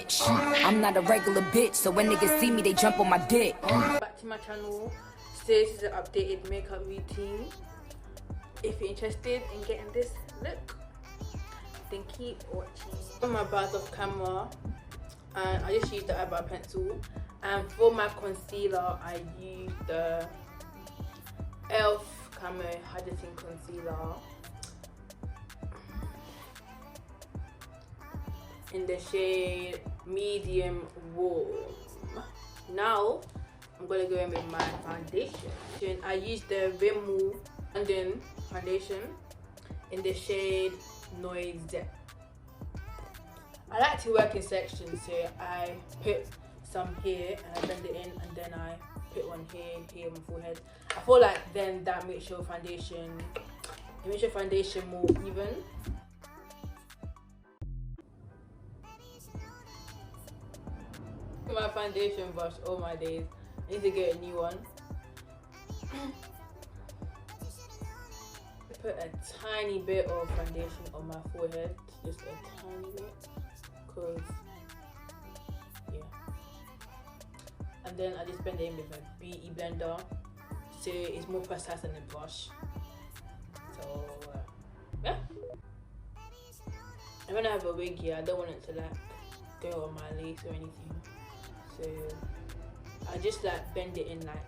bitch. I'm not a regular bitch, so when niggas see me, they jump on my dick. Back to my channel. Today this is an updated makeup routine. If you're interested in getting this look, then keep watching. For my brows off camera, and I just used the eyebrow pencil. And for my concealer, I used the e.l.f. Camo Hydrating Concealer in the shade Medium Warm. Now I'm gonna go in with my foundation. I used the Rimmel London foundation in the shade Noise. I like to work in sections, so I put some here and I blend it in, and then I put one here on my forehead. I feel like then that makes your foundation more even. My foundation brush, all my days. I need to get a new one. Put a tiny bit of foundation on my forehead, just a tiny bit, cause yeah. And then I just blend it in with my beauty blender, so it's more precise than the brush. So yeah. And when I have a wig here, I don't want it to like go on my lace or anything. So I just like bend it in like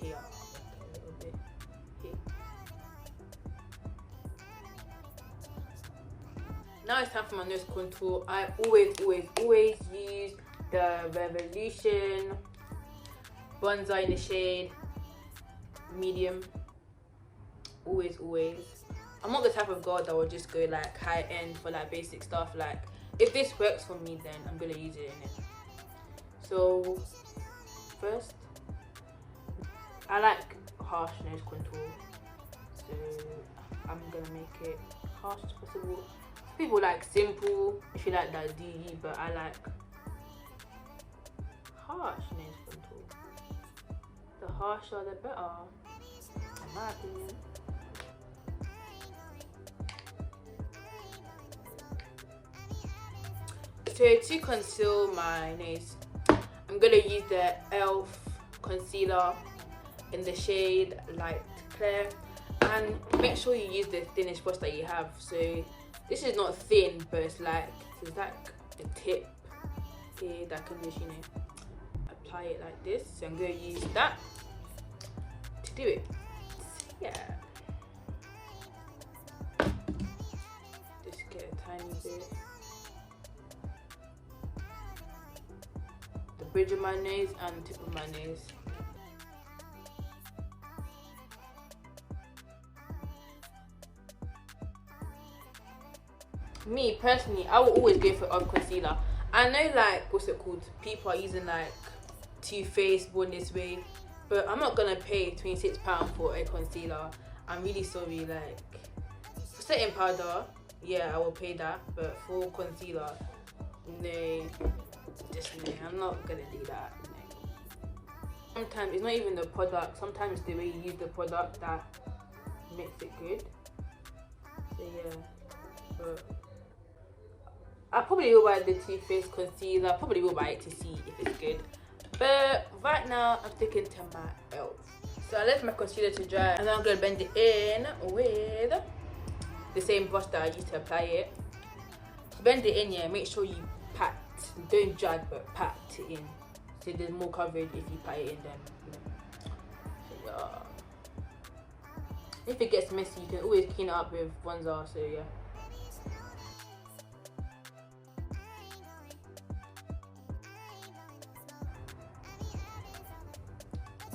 here, like a little bit here. Now it's time for my nose contour. I always use the Revolution bronzer in the shade Medium. Always. I'm not the type of girl that will just go like high end for like basic stuff. Like if this works for me, then I'm gonna use it in it. So first, I like harsh nose contour, so I'm gonna make it harsh as possible. People like simple, if you like that DE, but I like harsh nose contour. The harsher the better, in my opinion. So to conceal my nose, I'm gonna use the e.l.f. concealer in the shade Light Clear, and make sure you use the thinnest brush that you have. So this is not thin, but it's like the tip here that can just, you know, apply it like this. So I'm gonna use that to do it. Yeah. Just get a tiny bit. The bridge of my nose and the tip of my nose. Me personally, I will always go for concealer. I know like what's it called, people are using like Too Faced Born This Way, but I'm not gonna pay £26 for a concealer. I'm really sorry. Like for setting powder, yeah, I will pay that, but for concealer, no, just no, I'm not gonna do that. No. Sometimes it's not even the product, sometimes it's the way you use the product that makes it good. So yeah, but I probably will buy the Too Faced concealer. I probably will buy it to see if it's good. But right now, I'm sticking to my e.l.f. So I left my concealer to dry, and then I'm gonna blend it in with the same brush that I used to apply it. To blend it in, yeah, make sure you pat. Don't drag, but pat it in. So there's more coverage if you pat it in then. You know. So yeah. If it gets messy, you can always clean it up with bronzer. So yeah.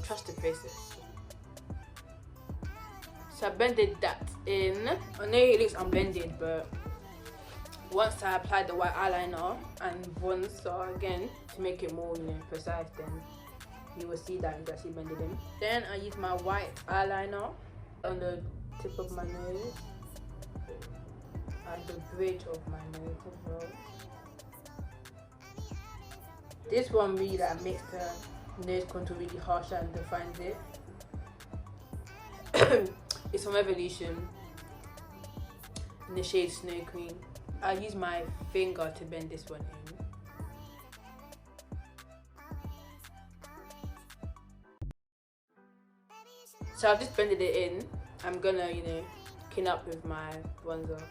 Trust the process. So I blended that in. I know it looks unblended, but once I apply the white eyeliner and bronzer again to make it more, you know, precise, then you will see that it's actually blended in. Then I use my white eyeliner on the tip of my nose and the bridge of my nose as well. This one really like makes the nose contour really harsh and defines it. It's from Revolution in the shade Snow Cream. I use my finger to bend this one in. So I've just blended it in. I'm gonna, you know, clean up with my bronzer.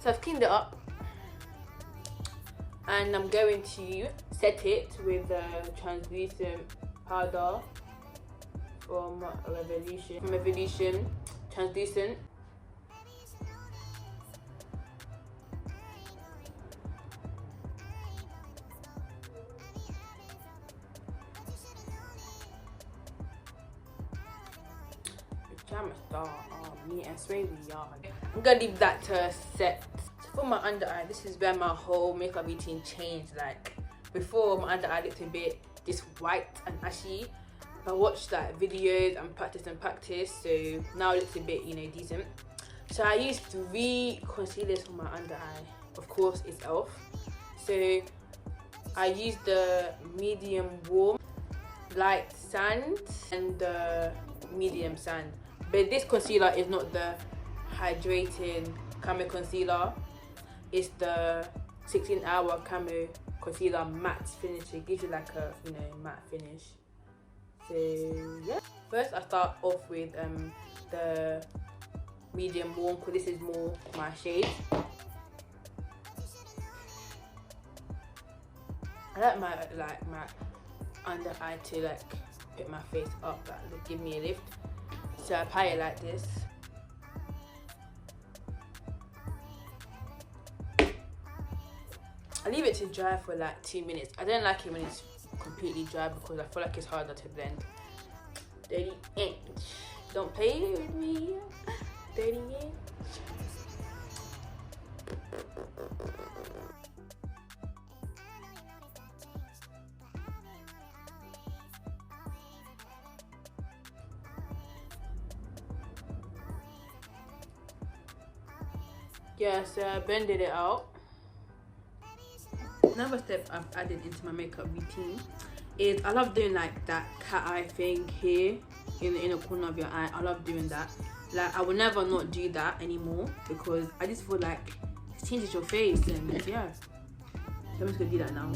So I've cleaned it up, and I'm going to set it with the translucent powder from Revolution translucent. Me and Sway we are. I'm gonna leave that to set. So for my under eye, this is where my whole makeup routine changed. Like before, my under eye looked a bit just white and ashy. I watched like videos and practice, so now it looks a bit, you know, decent. So I used 3 concealers for my under eye. Of course, it's e.l.f. So I used the medium warm, light sand, and the medium sand. But this concealer is not the hydrating camo concealer. It's the 16-hour camo concealer matte finish. It gives you like a, you know, matte finish. So yeah. First I start off with the medium warm, because this is more my shade. I like my under eye to like put my face up, like give me a lift. So I apply it like this. I leave it to dry for like 2 minutes. I don't like it when it's completely dry because I feel like it's harder to blend. Dirty inch. Don't play with me. Dirty inch. Yeah, so I blended it out. Another step I've added into my makeup routine is I love doing like that cat eye thing here in the inner corner of your eye. I love doing that. Like I will never not do that anymore because I just feel like it changes your face, and yeah. So I'm just gonna do that now.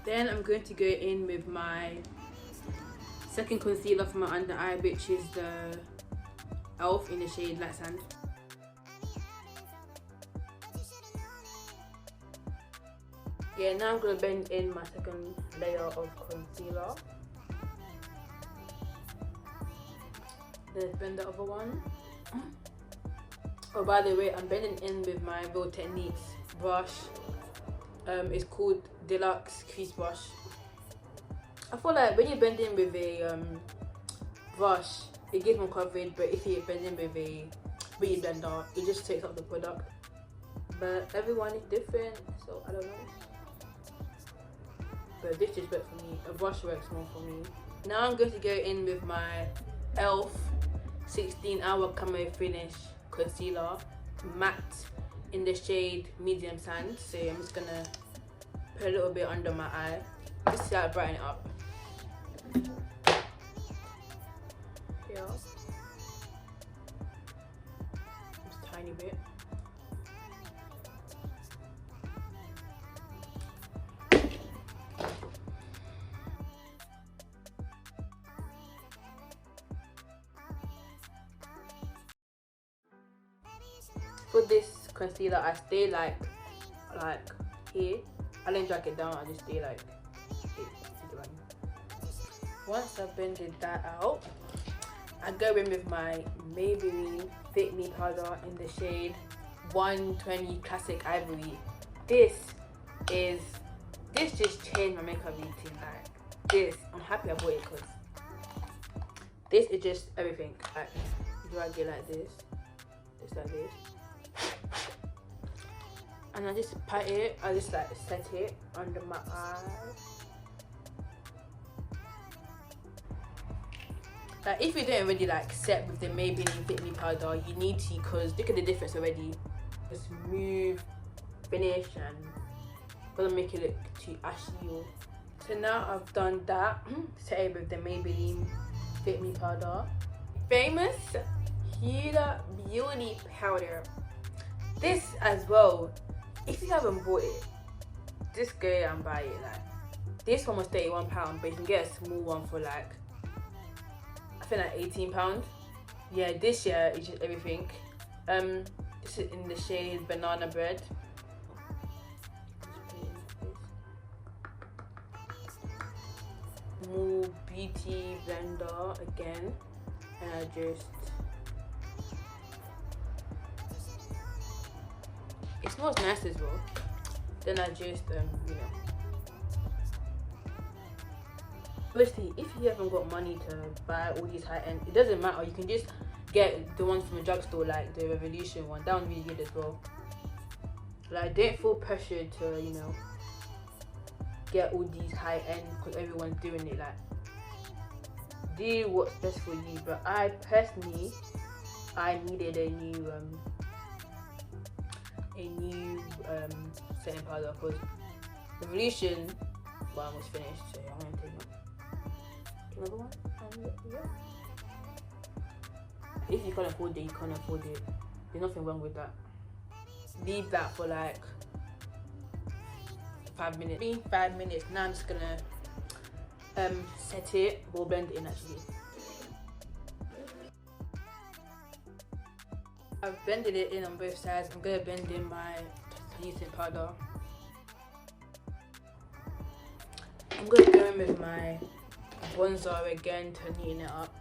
Then I'm going to go in with my second concealer for my under eye, which is the e.l.f. in the shade Light Sand. Yeah, now I'm going to blend in my second layer of concealer. Then blend the other one. Oh, by the way, I'm blending in with my Real Techniques brush. It's called Deluxe Crease Brush. I feel like when you blend in with a brush, it gives more coverage, but if you blend in with a beauty blender, it just takes up the product. But everyone is different, so I don't know. But this just works for me. A brush works more for me. Now I'm going to go in with my e.l.f. 16-hour camo finish concealer, matte, in the shade Medium Sand. So I'm just gonna put a little bit under my eye. Just to brighten it up. Here. Just a tiny bit. For this concealer, I stay like here. I don't drag it down, I just stay like here. Once I've blended that out, I go in with my Maybelline Fit Me powder in the shade 120 Classic Ivory. This just changed my makeup routine. Like this, I'm happy I bought it because this is just everything. Like drag it like this, just like this. And I just pat it, I just like set it under my eye. Like if you don't already like set with the Maybelline Fit Me powder, you need to, because look at the difference already. A smooth finish and doesn't make it look too ashy. So now I've done that, set it with the Maybelline Fit Me powder. Famous Huda Beauty powder. This as well, if you haven't bought it, just go and buy it. Like, this one was £31, but you can get a small one for like, I think like £18. Yeah, this year is just everything. This is in the shade Banana Bread. More beauty blender again, and I just, it smells nice as well. Then I just you know, obviously if you haven't got money to buy all these high end, it doesn't matter, you can just get the ones from a drugstore, like the Revolution one. That one's really good as well. Like, don't feel pressured to, you know, get all these high end because everyone's doing it. Like, do what's best for you. But I personally, I needed a new setting powder because Revolution one was finished, so I'm gonna take another one. Yeah. If you can't afford it, you can't afford it. There's nothing wrong with that. Leave that for like 5 minutes. Been 5 minutes. Now I'm just gonna set it or blend it in actually. I've blended it in on both sides. I'm gonna blend in my translucent powder. I'm gonna go in with my bronzer again to neaten it up.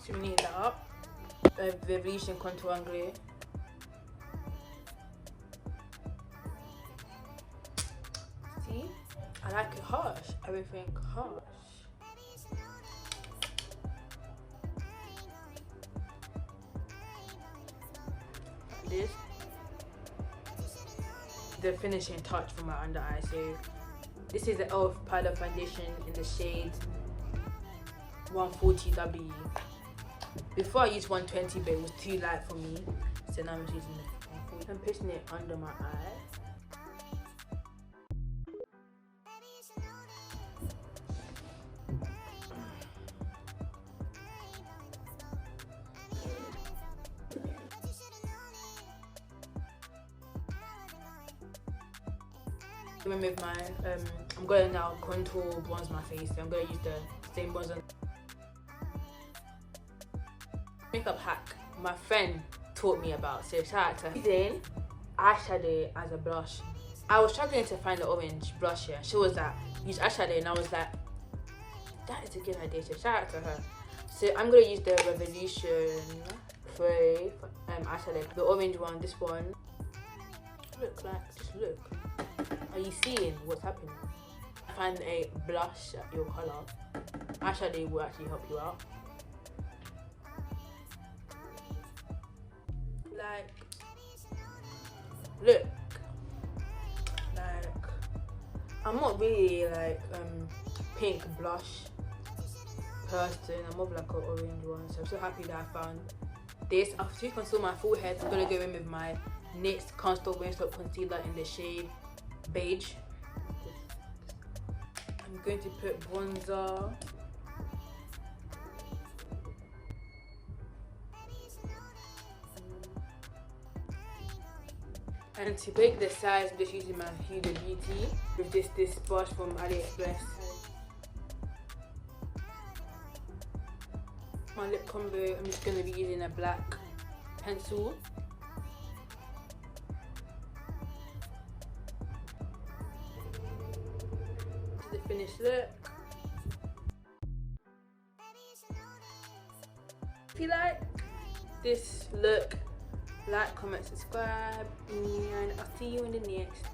So we neaten that up. Revolution Contour and Glue. See? I like it harsh. Everything harsh. This. The finishing touch for my under eye. So this is the e.l.f. powder foundation in the shade 140W. Before I used 120, but it was too light for me, so now I'm just using the 140. I'm pushing it under my eye. With my I'm going to now contour bronze my face. So I'm going to use the same bronzer. Makeup hack my friend taught me about, so shout out to her. Using eyeshadow as a blush. I was struggling to find the orange blush here. She was like, use eyeshadow, and I was like, that is a good idea, so shout out to her. So I'm going to use the Revolution Free eyeshadow, the orange one, this one. Look, like, just look. Are you seeing what's happening? Find a blush at your colour. Eyeshadow will actually help you out. Like, look, like, I'm not really like pink blush person. I'm more of like an orange one, so I'm so happy that I found this. After you conceal my forehead, I'm gonna go in with my NYX Contour Stop Concealer in the shade Beige. I'm going to put bronzer. And to break the size, I'm just using my Huda Beauty with this brush from AliExpress. My lip combo, I'm just going to be using a black pencil. This is the finished look. If you like this look, like, comment, subscribe, and I'll see you in the next